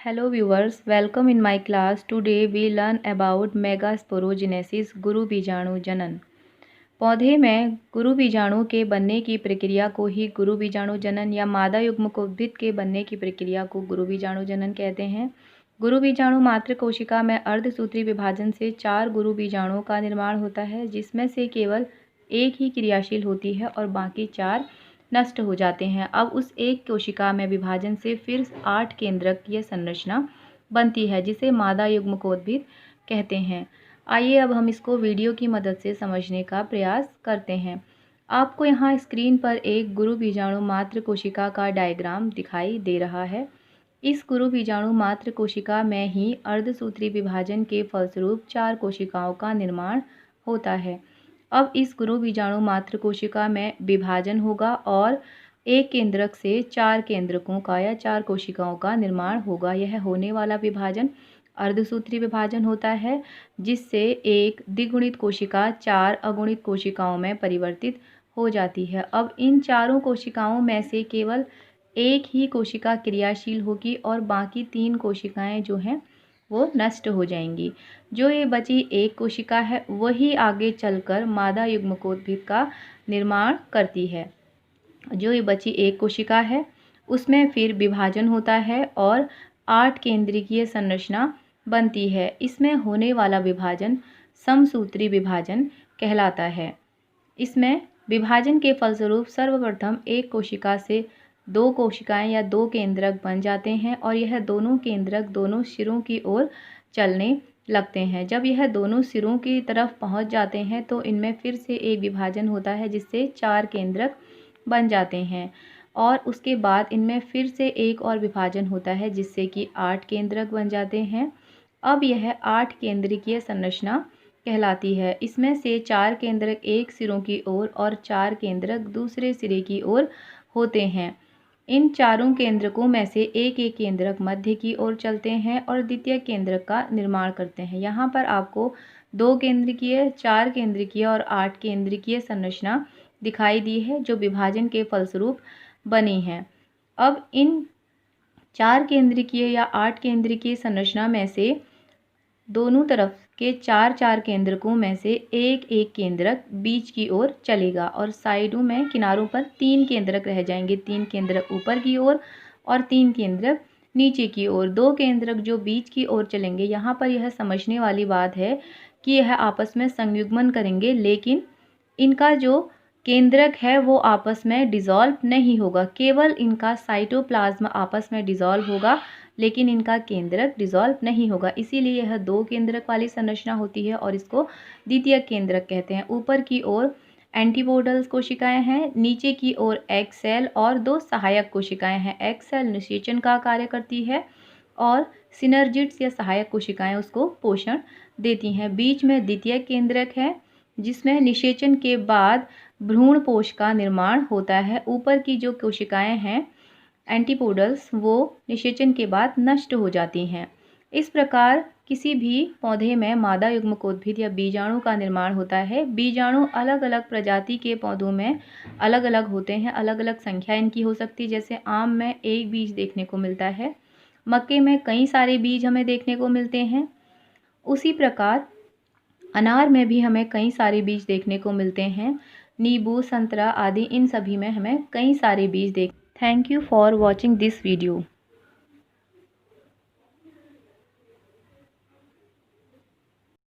Hello viewers, welcome in my class. Today we learn about megasporogenesis गुरु बीजाणु जनन। पौधे में गुरु बीजाणु के बनने की प्रक्रिया को ही गुरु बीजाणु जनन या मादा युग्मकोद्भिद के बनने की प्रक्रिया को गुरु बीजाणु जनन कहते हैं। गुरु बीजाणु मात्र कोशिका में अर्धसूत्री विभाजन से 4 गुरु बीजाणुओं का निर्माण होता है, जिसमें से केवल एक ही क्रियाशील होती है और बाकी 4 नष्ट हो जाते हैं। अब उस एक कोशिका में विभाजन से फिर 8 केंद्रकीय संरचना बनती है, जिसे मादा युग्मकोद्भिद कहते हैं। आइए अब हम इसको वीडियो की मदद से समझने का प्रयास करते हैं। आपको यहाँ स्क्रीन पर एक गुरु बीजाणु मात्र कोशिका का डायग्राम दिखाई दे रहा है। इस गुरु बीजाणु मात्र कोशिका में ही अर्धसूत्री विभाजन के फलस्वरूप 4 कोशिकाओं का निर्माण होता है। अब इस गुरु बीजाणु मात्र कोशिका में विभाजन होगा और एक केंद्रक से 4 केंद्रकों का या 4 कोशिकाओं का निर्माण होगा। यह होने वाला विभाजन अर्धसूत्री विभाजन होता है, जिससे एक द्विगुणित कोशिका 4 अगुणित कोशिकाओं में परिवर्तित हो जाती है। अब इन चारों कोशिकाओं में से केवल एक ही कोशिका क्रियाशील होगी और बाकी 3 कोशिकाएं जो हैं वो नष्ट हो जाएंगी। जो ये बची एक कोशिका है वही आगे चलकर मादा युग्मकोद्भिद का निर्माण करती है। जो ये बची एक कोशिका है उसमें फिर विभाजन होता है और 8 केंद्रकीय संरचना बनती है। इसमें होने वाला विभाजन समसूत्री विभाजन कहलाता है। इसमें विभाजन के फलस्वरूप सर्वप्रथम एक कोशिका से 2 कोशिकाएं या 2 केंद्रक बन जाते हैं और यह दोनों केंद्रक दोनों सिरों की ओर चलने लगते हैं। जब यह दोनों सिरों की तरफ पहुंच जाते हैं तो इनमें फिर से एक विभाजन होता है, जिससे 4 केंद्रक बन जाते हैं और उसके बाद इनमें फिर से एक और विभाजन होता है, जिससे कि 8 केंद्रक बन जाते हैं। अब यह 8 केंद्रकीय संरचना कहलाती है। इसमें से 4 केंद्रक एक सिरों की ओर और 4 केंद्रक दूसरे सिरे की ओर होते हैं। इन चारों केंद्रकों में से एक एक केंद्रक मध्य की ओर चलते हैं और द्वितीय केंद्रक का निर्माण करते हैं। यहाँ पर आपको 2 केंद्रकीय, 4 केंद्रकीय और 8 केंद्रकीय संरचना दिखाई दी है, जो विभाजन के फलस्वरूप बनी है। अब इन 4 केंद्रकीय या 8 केंद्रकीय संरचना में से दोनों तरफ के 4-4 केंद्रकों में से एक एक केंद्रक बीच की ओर चलेगा और साइडों में किनारों पर 3 केंद्रक रह जाएंगे। 3 केंद्रक ऊपर की ओर और 3 केंद्रक नीचे की ओर। 2 केंद्रक जो बीच की ओर चलेंगे, यहाँ पर यह समझने वाली बात है कि यह आपस में संयुग्मन करेंगे, लेकिन इनका जो केंद्रक है वो आपस में डिसॉल्व नहीं होगा। केवल इनका साइटोप्लाज्म आपस में डिसॉल्व होगा, लेकिन इनका केंद्रक डिसॉल्व नहीं होगा। इसीलिए यह 2 केंद्रक वाली संरचना होती है और इसको द्वितीय केंद्रक कहते हैं। ऊपर की ओर एंटीपोडल कोशिकाएं हैं, नीचे की ओर एग सेल और 2 सहायक कोशिकाएं हैं। एग सेल निषेचन का कार्य करती है और सिनर्जिड्स या सहायक कोशिकाएं उसको पोषण देती हैं। बीच में द्वितीय केंद्रक है, जिसमें निषेचन के बाद भ्रूणपोष का निर्माण होता है। ऊपर की जो कोशिकाएं हैं एंटीपोडल्स, वो निषेचन के बाद नष्ट हो जाती हैं। इस प्रकार किसी भी पौधे में मादा युग्मकोद्भिद या बीजाणु का निर्माण होता है। बीजाणु अलग अलग प्रजाति के पौधों में अलग अलग होते हैं, अलग अलग संख्या इनकी हो सकती है। जैसे आम में एक बीज देखने को मिलता है, मक्के में कई सारे बीज हमें देखने को मिलते हैं। उसी प्रकार अनार में भी हमें कई सारे बीज देखने को मिलते हैं। नींबू, संतरा आदि इन सभी में हमें कई सारे बीज Thank you for watching this video.